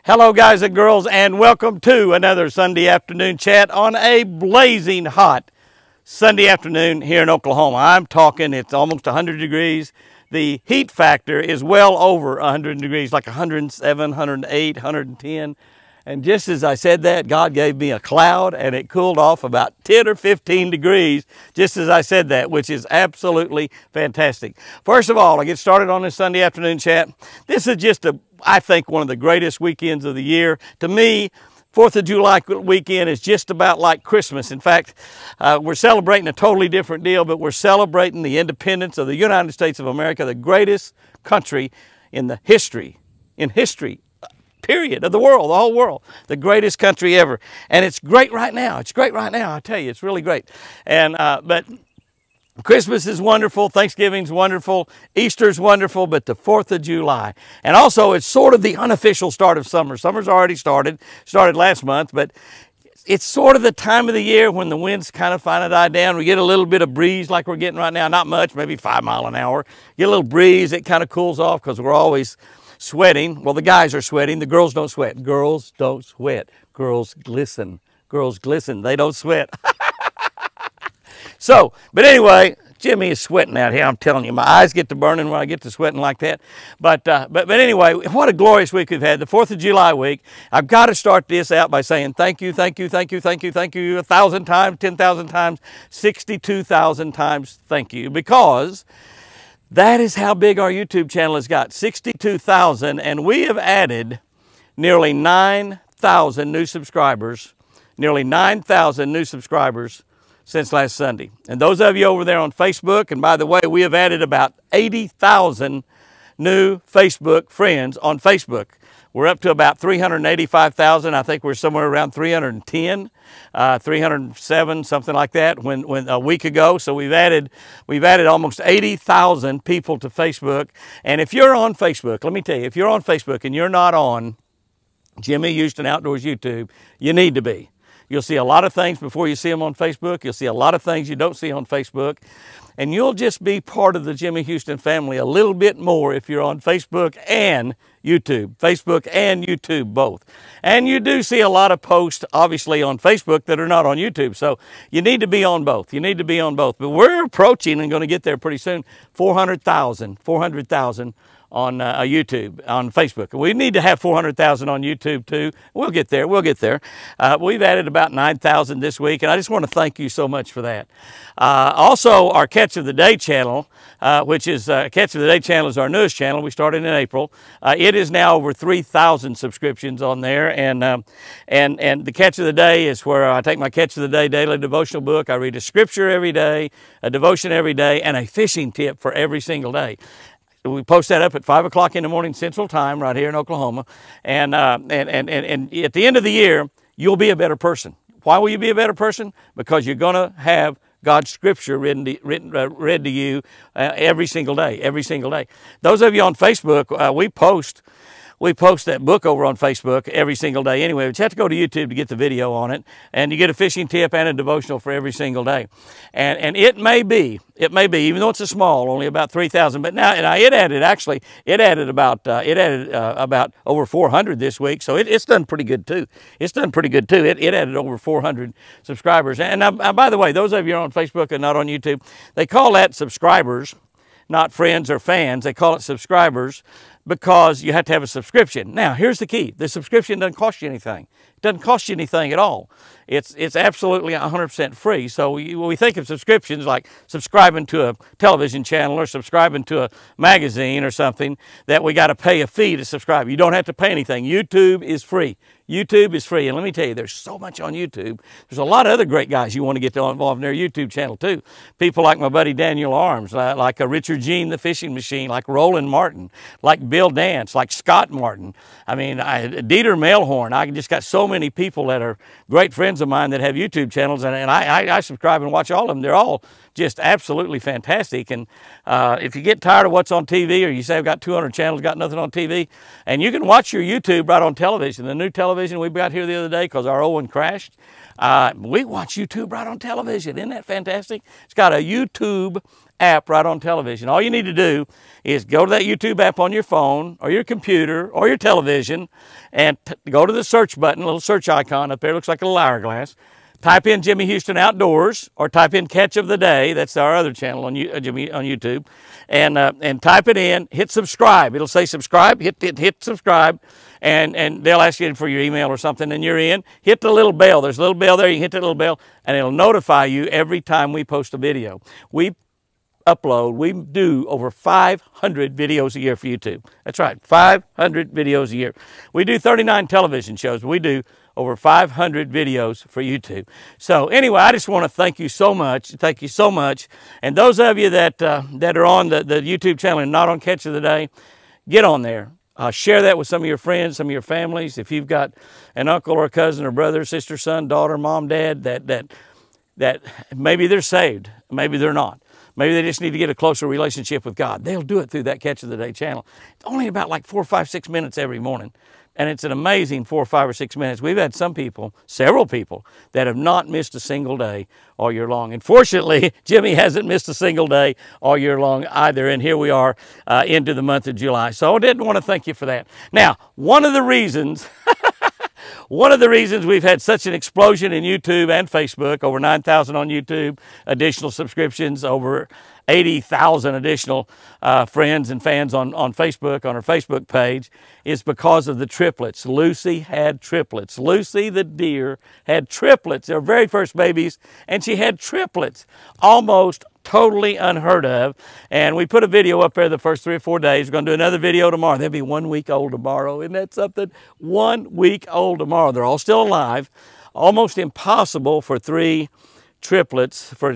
Hello guys and girls, and welcome to another Sunday afternoon chat on a blazing hot Sunday afternoon here in Oklahoma. I'm talking, it's almost 100 degrees. The heat factor is well over 100 degrees, like 107, 108, 110. And just as I said that, God gave me a cloud and it cooled off about 10 or 15 degrees just as I said that, which is absolutely fantastic. First of all, I get started on this Sunday afternoon chat. This is just I think one of the greatest weekends of the year. To me, 4th of July weekend is just about like Christmas. In fact, we're celebrating a totally different deal, but we're celebrating the independence of the United States of America, the greatest country in the history, period, of the world, the whole world, the greatest country ever. And it's great right now. It's great right now, I tell you, it's really great. And but Christmas is wonderful, Thanksgiving's wonderful, Easter's wonderful, but the 4th of July. And also, it's sort of the unofficial start of summer. Summer's already started last month, but it's sort of the time of the year when the winds kind of finally die down. We get a little bit of breeze like we're getting right now, not much, maybe 5 miles an hour. Get a little breeze, it kind of cools off because we're always sweating. Well, the guys are sweating, the girls don't sweat. Girls don't sweat. Girls glisten. Girls glisten, they don't sweat. So, but anyway, Jimmy is sweating out here. I'm telling you, my eyes get to burning when I get to sweating like that. But anyway, what a glorious week we've had, the 4th of July week. I've got to start this out by saying thank you, thank you, thank you, thank you, thank you 1,000 times, 10,000 times, 62,000 times thank you, because that is how big our YouTube channel has got, 62,000, and we have added nearly 9,000 new subscribers, since last Sunday. And those of you over there on Facebook, and by the way, we have added about 80,000 new Facebook friends on Facebook. We're up to about 385,000. I think we're somewhere around 310, 307, something like that when a week ago. So we've added almost 80,000 people to Facebook. And if you're on Facebook, let me tell you, if you're on Facebook and you're not on Jimmy Houston Outdoors YouTube, you need to be. You'll see a lot of things before you see them on Facebook. You'll see a lot of things you don't see on Facebook. And you'll just be part of the Jimmy Houston family a little bit more if you're on Facebook and YouTube. Facebook and YouTube both. And you do see a lot of posts, obviously, on Facebook that are not on YouTube. So you need to be on both. You need to be on both. But we're approaching and going to get there pretty soon, 400,000 on YouTube, on Facebook. We need to have 400,000 on YouTube too. We'll get there, we'll get there. We've added about 9,000 this week, and I just want to thank you so much for that. Also, our Catch of the Day channel, which is, Catch of the Day channel is our newest channel. We started in April. It is now over 3,000 subscriptions on there, and the Catch of the Day is where I take my Catch of the Day daily devotional book. I read a scripture every day, a devotion every day, and a fishing tip for every single day. We post that up at 5 o'clock in the morning Central Time right here in Oklahoma. And at the end of the year, you'll be a better person. Why will you be a better person? Because you're going to have God's scripture read to you every single day, Those of you on Facebook, we post that book over on Facebook every single day anyway, but you have to go to YouTube to get the video on it, and you get a fishing tip and a devotional for every single day. And it may be, even though it's a small, only about 3,000, but now it added about over 400 this week, so it's done pretty good too. It added over 400 subscribers. And now, by the way, those of you on Facebook and not on YouTube, they call that subscribers, not friends or fans. They call it subscribers because you have to have a subscription. Now, here's the key. The subscription doesn't cost you anything. It doesn't cost you anything at all. It's absolutely 100% free. So we think of subscriptions like subscribing to a television channel or subscribing to a magazine or something that we got to pay a fee to subscribe. You don't have to pay anything. YouTube is free. YouTube is free, and let me tell you, there's so much on YouTube. There's a lot of other great guys you want to get involved in their YouTube channel too. People like my buddy Daniel Arms, like Richard Jean the Fishing Machine, like Roland Martin, like Bill Dance, like Scott Martin. I mean, Dieter Melhorn. I just got so many people that are great friends of mine that have YouTube channels, and I subscribe and watch all of them. They're all just absolutely fantastic. And if you get tired of what's on TV, or you say I've got 200 channels, got nothing on TV, and you can watch your YouTube right on television. The new television we got here the other day because our old one crashed. We watch YouTube right on television. Isn't that fantastic? It's got a YouTube app right on television. All you need to do is go to that YouTube app on your phone or your computer or your television and go to the search button, a little search icon up there, looks like a little hourglass. Type in Jimmy Houston Outdoors or type in Catch of the Day. That's our other channel on YouTube. And type it in, hit subscribe. It'll say subscribe, hit subscribe, and they'll ask you for your email or something, and you're in. Hit the little bell. There's a little bell there. You hit that little bell, and it'll notify you every time we post a video. We do over 500 videos a year for YouTube. That's right, 500 videos a year. We do 39 television shows. We do over 500 videos for YouTube. So anyway, I just want to thank you so much. Thank you so much. And those of you that are on the YouTube channel and not on Catch of the Day, get on there. Share that with some of your friends, some of your families. If you've got an uncle or a cousin or brother, sister, son, daughter, mom, dad, that maybe they're saved, maybe they're not. Maybe they just need to get a closer relationship with God. They'll do it through that Catch of the Day channel. It's only about like 4, 5, 6 minutes every morning. And it's an amazing 4, 5, or 6 minutes. We've had some people, several people, that have not missed a single day all year long. And fortunately, Jimmy hasn't missed a single day all year long either. And here we are into the month of July. So I didn't want to thank you for that. Now, one of the reasons we've had such an explosion in YouTube and Facebook, over 9,000 on YouTube, additional subscriptions, over 80,000 additional friends and fans on Facebook, on our Facebook page, is because of the triplets. Lucy had triplets. Lucy the deer had triplets, their very first babies, and she had triplets. Almost totally unheard of. And we put a video up there the first 3 or 4 days. We're going to do another video tomorrow. They'll be 1 week old tomorrow. Isn't that something? 1 week old tomorrow. They're all still alive. Almost impossible for three triplets, 3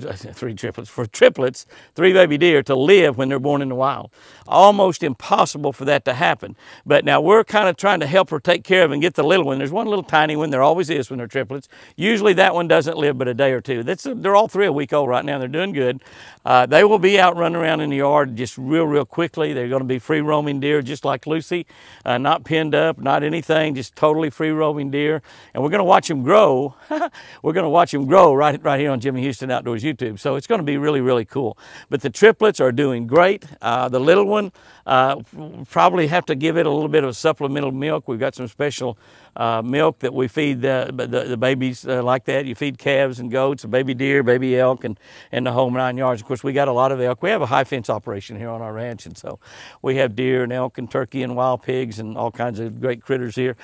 baby deer to live when they're born in the wild. Almost impossible for that to happen. But now we're kind of trying to help her take care of and get the little one. There's one little tiny one. There always is when they're triplets. Usually that one doesn't live but a day or two. They're all 3 a week old right now. They're doing good. They will be out running around in the yard just real quickly. They're going to be free roaming deer just like Lucy. Not pinned up, not anything, just totally free roaming deer. And we're going to watch them grow. We're going to watch them grow right here on Jimmy Houston Outdoors YouTube. So it's going to be really cool. But the triplets are doing great. The little one, probably have to give it a little bit of supplemental milk. We've got some special milk that we feed the babies like that. You feed calves and goats, a baby deer, baby elk, and the whole 9 yards. Of course, we got a lot of elk. We have a high fence operation here on our ranch, and so we have deer and elk and turkey and wild pigs and all kinds of great critters here.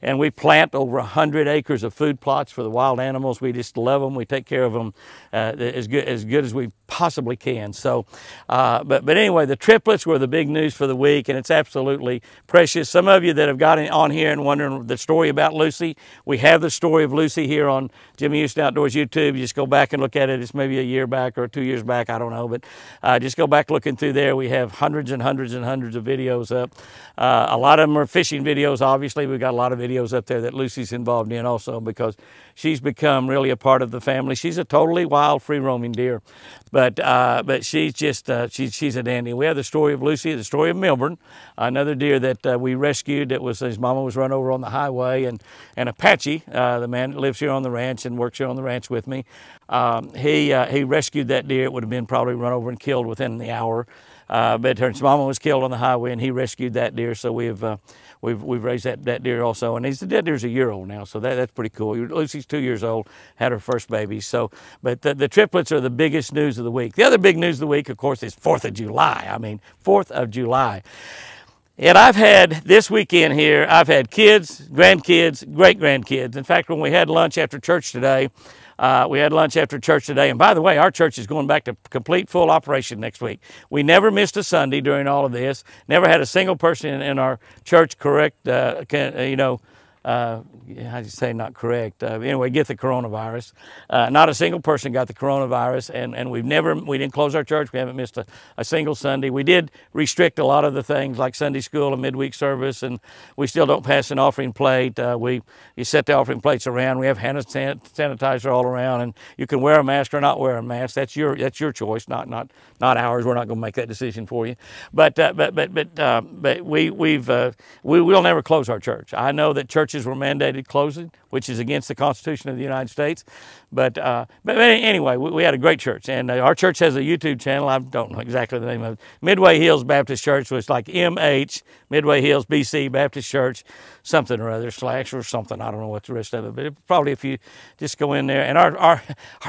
And we plant over 100 acres of food plots for the wild animals. We just love them. We take care of them as good as we possibly can. So, but anyway, the triplets were the big news for the week, and it's absolutely precious. Some of you that have got on here and wondering the story about Lucy, we have the story of Lucy here on Jimmy Houston Outdoors YouTube. You just go back and look at it. It's maybe a year back or 2 years back, I don't know, but just go back looking through there. We have hundreds and hundreds and hundreds of videos up. A lot of them are fishing videos, obviously. We've got a lot of videos up there that Lucy's involved in also because she's become really a part of the family. She's a totally wild, free-roaming deer, but she's just she's a dandy. We have the story of Lucy, the story of Milburn, another deer that we rescued. That was his mama was run over on the highway, and Apache, the man that lives here on the ranch and works here on the ranch with me, he rescued that deer. It would have been probably run over and killed within the hour. But his mama was killed on the highway, and he rescued that deer. So we've raised that deer also, and that deer's a year old now, so that's pretty cool. Lucy's 2 years old, had her first baby. So, but the triplets are the biggest news of the week. The other big news of the week, of course, is 4th of July. I mean, 4th of July. And I've had this weekend here, I've had kids, grandkids, great-grandkids. In fact, when we had lunch after church today, and by the way, our church is going back to complete full operation next week. We never missed a Sunday during all of this. Never had a single person in our church how do you say not correct? Anyway, get the coronavirus. Not a single person got the coronavirus, and we didn't close our church. We haven't missed a single Sunday. We did restrict a lot of the things like Sunday school and midweek service, and we still don't pass an offering plate. You set the offering plates around. We have hand sanitizer all around, and you can wear a mask or not wear a mask. That's your choice, not ours. We're not going to make that decision for you. But we will never close our church. I know that churches churches were mandated closing, which is against the Constitution of the United States. But anyway, we had a great church, and our church has a YouTube channel. I don't know exactly the name of it. Midway Hills Baptist Church, was like MH, Midway Hills BC Baptist Church, something or other, slash or something. I don't know what the rest of it, but probably if you just go in there. And our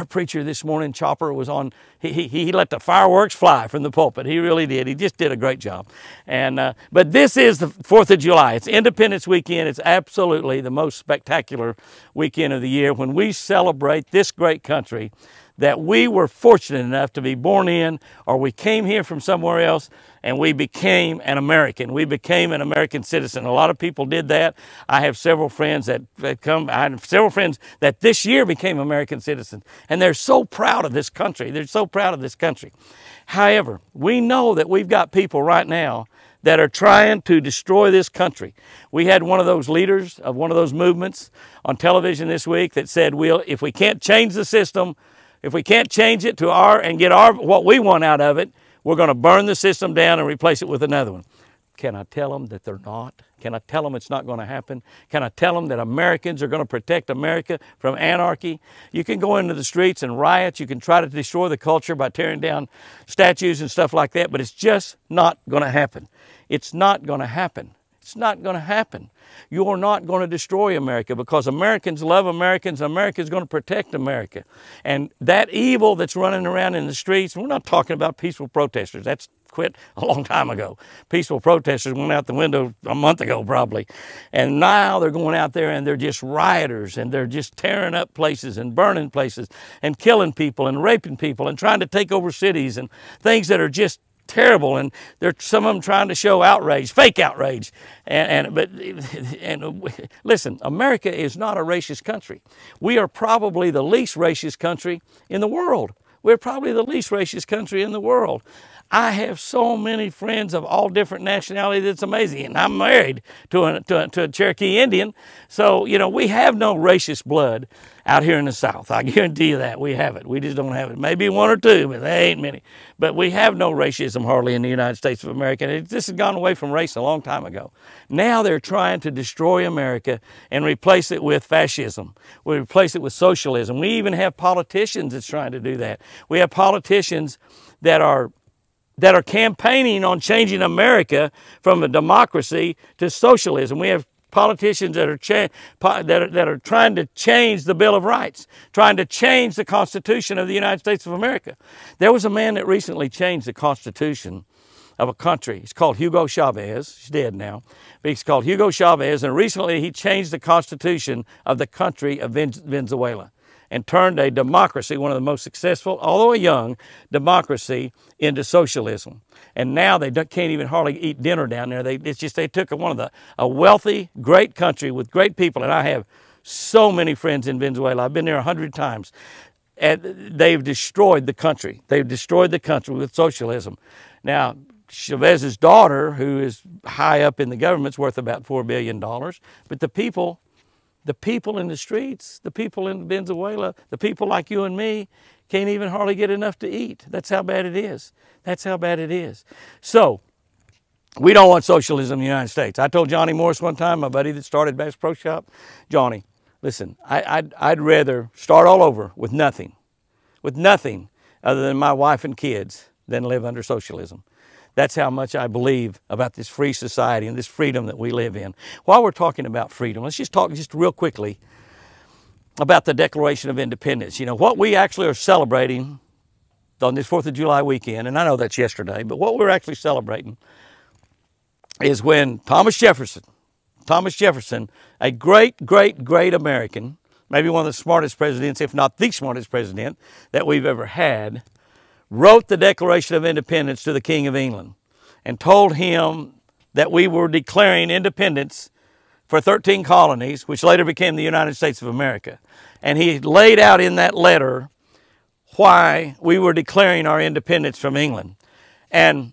preacher this morning, Chopper, was on, he let the fireworks fly from the pulpit. He really did. He just did a great job. And but this is the 4th of July. It's Independence Weekend. It's absolutely the most spectacular weekend of the year when we celebrate this great country that we were fortunate enough to be born in, or we came here from somewhere else and we became an American. We became an American citizen. A lot of people did that. I have several friends that I have several friends that this year became American citizens, and they're so proud of this country. They're so proud of this country. However, we know that we've got people right now that are trying to destroy this country. We had one of those leaders of one of those movements on television this week that said, if we can't change the system, if we can't change it to and get what we want out of it, we're going to burn the system down and replace it with another one. Can I tell them that they're not? Can I tell them it's not going to happen? Can I tell them that Americans are going to protect America from anarchy? You can go into the streets and riot. You can try to destroy the culture by tearing down statues and stuff like that, but it's just not going to happen. It's not going to happen. It's not going to happen. You're not going to destroy America, because Americans love Americans, and America is going to protect America. And that evil that's running around in the streets, we're not talking about peaceful protesters. That's quit a long time ago. Peaceful protesters went out the window a month ago probably. And now they're going out there and they're just rioters, and they're just tearing up places and burning places and killing people and raping people and trying to take over cities and things that are just terrible. And some of them trying to show outrage, fake outrage. But listen, America is not a racist country. We are probably the least racist country in the world. We're probably the least racist country in the world. I have so many friends of all different nationalities. It's amazing. And I'm married to a Cherokee Indian. So, you know, we have no racist blood out here in the South. I guarantee you that. We have it. We just don't have it. Maybe one or two, but there ain't many. But we have no racism hardly in the United States of America. This has gone away from race a long time ago. Now they're trying to destroy America and replace it with fascism. We replace it with socialism. We even have politicians that's trying to do that. We have politicians that are campaigning on changing America from a democracy to socialism. We have politicians that are trying to change the Bill of Rights, trying to change the Constitution of the United States of America. There was a man that recently changed the Constitution of a country. He's called Hugo Chavez. He's dead now. But he's called Hugo Chavez, and recently he changed the Constitution of the country of Venezuela and turned a democracy, one of the most successful, although a young, democracy, into socialism. And now they can't even hardly eat dinner down there. They took a wealthy, great country with great people, and I have so many friends in Venezuela. I've been there 100 times. And they've destroyed the country. They've destroyed the country with socialism. Now, Chavez's daughter, who is high up in the government, is worth about $4 billion. But the people in the streets, the people in Venezuela, the people like you and me, can't even hardly get enough to eat. That's how bad it is. That's how bad it is. So, we don't want socialism in the United States. I told Johnny Morris one time, my buddy that started Bass Pro Shop, Johnny, listen, I'd rather start all over with nothing other than my wife and kids than live under socialism. That's how much I believe about this free society and this freedom that we live in. While we're talking about freedom, let's just talk just real quickly about the Declaration of Independence. You know, what we actually are celebrating on this 4th of July weekend, and I know that's yesterday, but what we're actually celebrating is when Thomas Jefferson, a great, great, great American, maybe one of the smartest presidents, if not the smartest president that we've ever had, wrote the Declaration of Independence to the King of England and told him that we were declaring independence for 13 colonies, which later became the United States of America. And he laid out in that letter why we were declaring our independence from England. And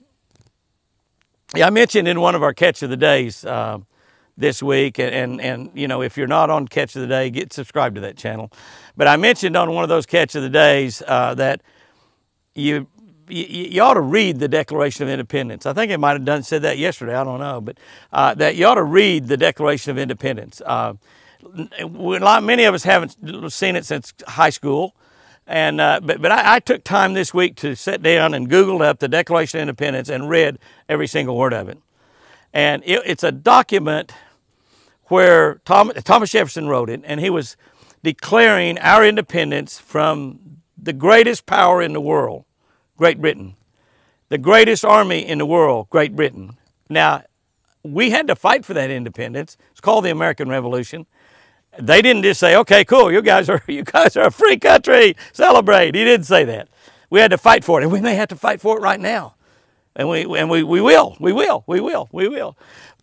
I mentioned in one of our Catch of the Days this week, and you know, if you're not on Catch of the Day, get subscribed to that channel. But I mentioned on one of those Catch of the Days that you ought to read the Declaration of Independence. I think it might have said that yesterday. I don't know, but that you ought to read the Declaration of Independence. Many of us haven't seen it since high school, and but I took time this week to sit down and Googled up the Declaration of Independence and read every single word of it. And it's a document where Thomas Jefferson wrote it, and he was declaring our independence from the greatest power in the world, Great Britain. The greatest army in the world, Great Britain. Now, we had to fight for that independence. It's called the American Revolution. They didn't just say, okay, cool, you guys are a free country, celebrate. He didn't say that. We had to fight for it, and we may have to fight for it right now. And we will.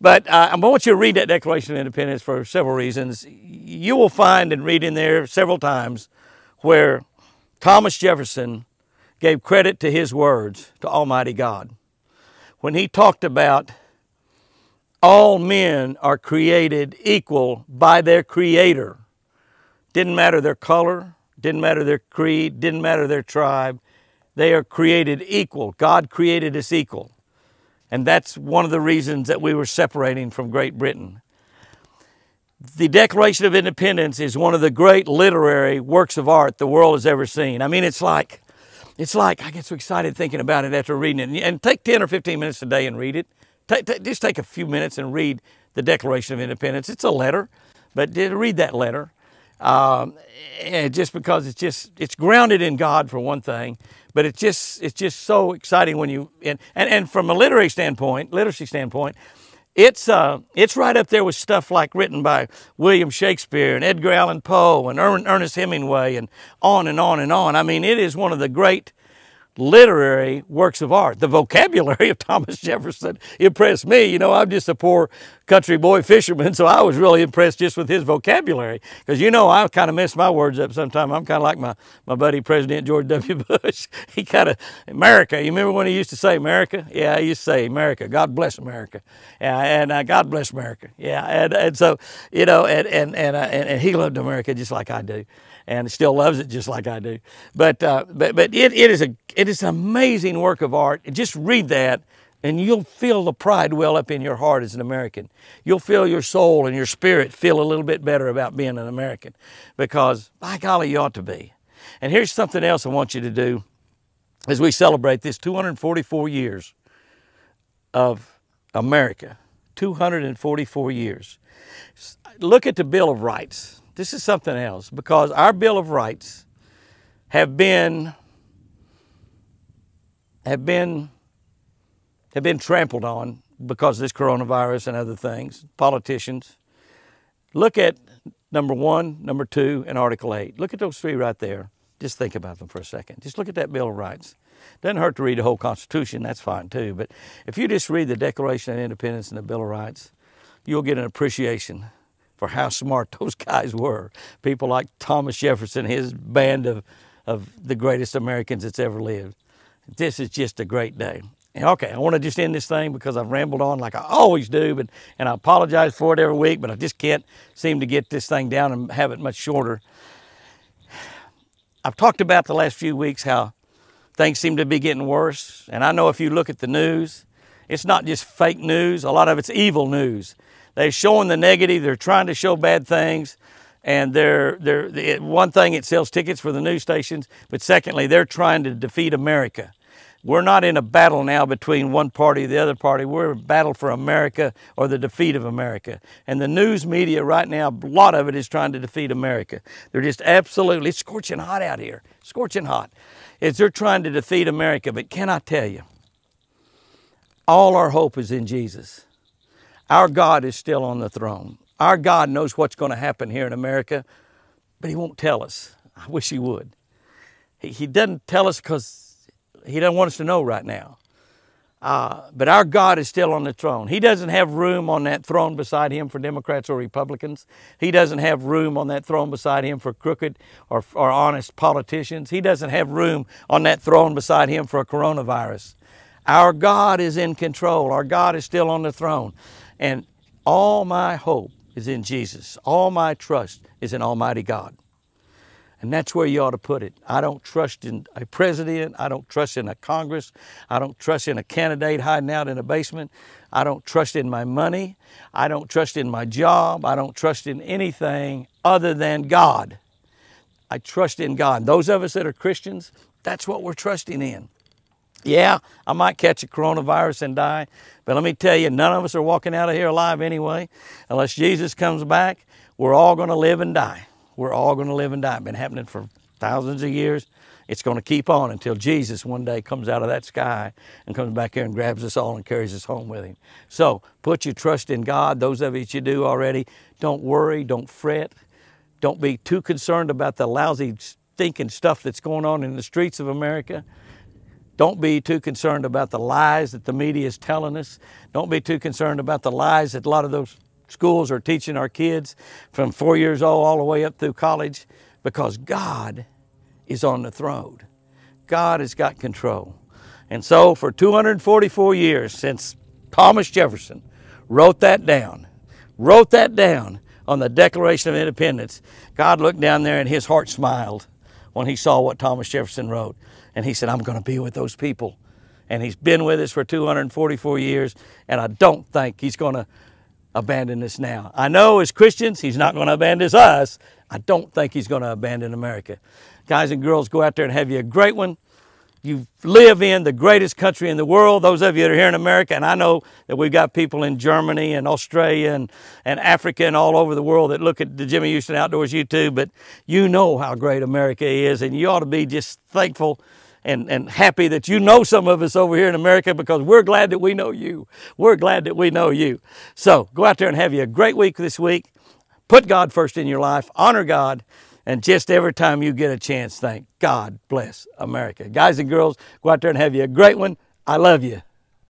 But I want you to read that Declaration of Independence for several reasons. You will find and read in there several times where Thomas Jefferson gave credit to his words to Almighty God. When he talked about all men are created equal by their Creator. Didn't matter their color, didn't matter their creed, didn't matter their tribe. They are created equal. God created us equal. And that's one of the reasons that we were separating from Great Britain. The Declaration of Independence is one of the great literary works of art the world has ever seen. I mean, it's like, I get so excited thinking about it after reading it. And take 10 or 15 minutes a day and read it. Just take a few minutes and read the Declaration of Independence. It's a letter, but read that letter. And just because it's grounded in God for one thing, but it's just so exciting when you, and from a literacy standpoint, it's right up there with stuff like written by William Shakespeare and Edgar Allan Poe and Ernest Hemingway and on and on and on. I mean, it is one of the great literary works of art. The vocabulary of Thomas Jefferson impressed me. You know, I'm just a poor country boy fisherman, so I was really impressed just with his vocabulary. Because, you know, I kind of mess my words up sometimes. I'm kind of like my buddy President George W. Bush. He kind of, America, you remember when he used to say America? Yeah, he used to say America. God bless America. Yeah, and God bless America. Yeah, and so, you know, and he loved America just like I do. And still loves it just like I do. But it is an amazing work of art. Just read that, and you'll feel the pride well up in your heart as an American. You'll feel your soul and your spirit feel a little bit better about being an American, because by golly, you ought to be. And here's something else I want you to do as we celebrate this 244 years of America. 244 years. Look at the Bill of Rights. This is something else, because our Bill of Rights have been trampled on because of this coronavirus and other things, politicians. Look at number 1, number 2, and Article 8. Look at those three right there. Just think about them for a second. Just look at that Bill of Rights. Doesn't hurt to read the whole Constitution, that's fine too, but if you just read the Declaration of Independence and the Bill of Rights, you'll get an appreciation for how smart those guys were. People like Thomas Jefferson, his band of the greatest Americans that's ever lived. This is just a great day. And okay, I want to just end this thing because I've rambled on like I always do, and I apologize for it every week, but I just can't seem to get this thing down and have it much shorter. I've talked about the last few weeks how things seem to be getting worse, and I know if you look at the news, it's not just fake news, a lot of it's evil news. They're showing the negative. They're trying to show bad things. And one thing, it sells tickets for the news stations. But secondly, they're trying to defeat America. We're not in a battle now between one party and the other party. We're in a battle for America or the defeat of America. And the news media right now, a lot of it is trying to defeat America. They're just absolutely, it's scorching hot out here. Scorching hot. They're trying to defeat America. But can I tell you, all our hope is in Jesus. Our God is still on the throne. Our God knows what's going to happen here in America, but He won't tell us. I wish He would. He doesn't tell us because He doesn't want us to know right now. But our God is still on the throne. He doesn't have room on that throne beside Him for Democrats or Republicans. He doesn't have room on that throne beside Him for crooked or honest politicians. He doesn't have room on that throne beside Him for a coronavirus. Our God is in control. Our God is still on the throne. And all my hope is in Jesus. All my trust is in Almighty God. And that's where you ought to put it. I don't trust in a president. I don't trust in a Congress. I don't trust in a candidate hiding out in a basement. I don't trust in my money. I don't trust in my job. I don't trust in anything other than God. I trust in God. Those of us that are Christians, that's what we're trusting in. Yeah, I might catch a coronavirus and die, but let me tell you, none of us are walking out of here alive anyway. Unless Jesus comes back, we're all going to live and die. We're all going to live and die. It's been happening for thousands of years. It's going to keep on until Jesus one day comes out of that sky and comes back here and grabs us all and carries us home with him. So put your trust in God. Those of you that you do already, don't worry, don't fret. Don't be too concerned about the lousy, stinking stuff that's going on in the streets of America. Don't be too concerned about the lies that the media is telling us. Don't be too concerned about the lies that a lot of those schools are teaching our kids from 4 years old all the way up through college, because God is on the throne. God has got control. And so for 244 years since Thomas Jefferson wrote that down on the Declaration of Independence, God looked down there and his heart smiled when he saw what Thomas Jefferson wrote. And he said, I'm going to be with those people. And he's been with us for 244 years, and I don't think he's going to abandon us now. I know as Christians, he's not going to abandon us. I don't think he's going to abandon America. Guys and girls, go out there and have you a great one. You live in the greatest country in the world. Those of you that are here in America, and I know that we've got people in Germany and Australia and Africa and all over the world that look at the Jimmy Houston Outdoors YouTube, but you know how great America is, and you ought to be just thankful and happy that you know some of us over here in America, because we're glad that we know you. We're glad that we know you. So go out there and have you a great week this week. Put God first in your life. Honor God. And just every time you get a chance, thank God bless America. Guys and girls, go out there and have you a great one. I love you.